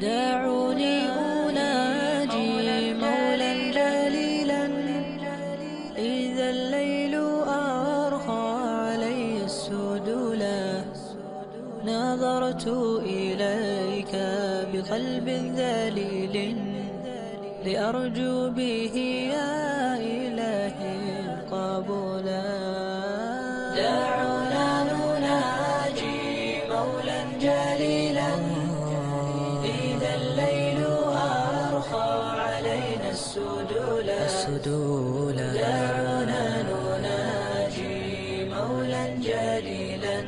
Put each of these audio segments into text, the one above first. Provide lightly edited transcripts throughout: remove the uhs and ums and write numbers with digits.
دعوني أناجي مولا جليلا إذا الليل أرخى علي السدولا نظرت إليك بقلب ذليل لأرجو به يا إلهي قبولا دعونا نناجي مولا جليلا إذا الليل أرخى علينا السدولا دعونا نناجي مولا جليلا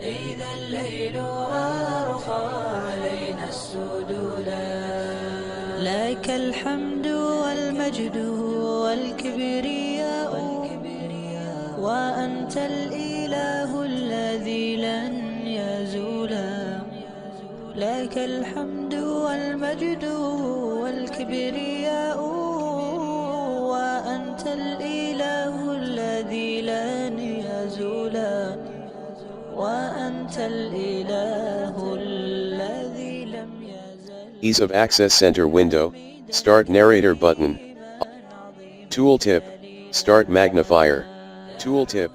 إذا الليل أرخى علينا السدولا لك الحمد والمجد والكبرياء وأنت الإله الذي لن يزولا لك الحمد والمجد والكبرياء وأنت الإله الذي لن يزولا وأنت الإله الذي لم يزل. Ease of Access Center window, Start Narrator button. Tooltip, Start Magnifier. Tooltip,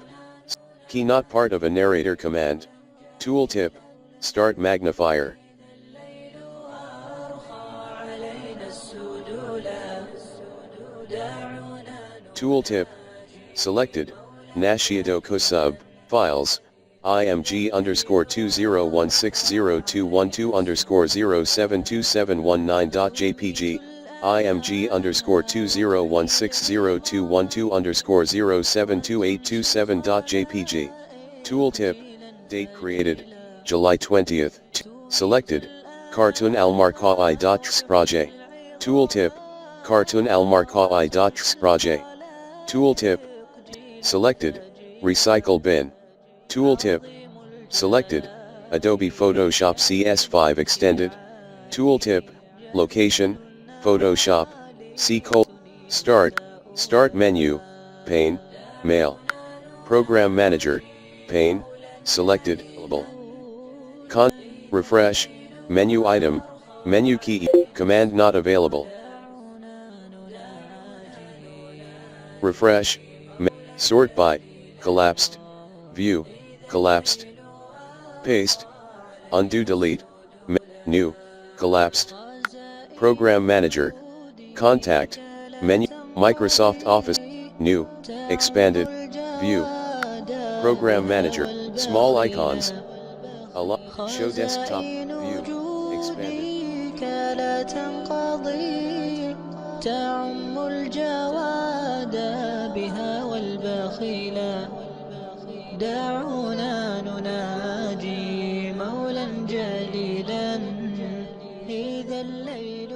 key not part of a narrator command. Tooltip, Start Magnifier. Tooltip, selected, Narrato sub, files, img_20160212_072719.jpg, img_20160212_072827.jpg. Tooltip, date created, July 20th, selected, cartoon Al-markaawi project. Tooltip, cartoon Al-markaawi project. Tooltip, selected, recycle bin. Tooltip, selected, Adobe Photoshop CS5 extended. Tooltip, location, Photoshop, Start menu, pane, mail. Program manager, pane, selected, refresh, menu item, menu key, command not available. Refresh, sort by, collapsed, view, collapsed, paste, undo delete, new, collapsed. Program manager, contact, menu, Microsoft Office, new, expanded, view. Program manager, small icons, show desktop, view, expanded. لا تنقضي تعم الجواد بها والبخيلا دعونا نناجي مولا جليلا إذا الليل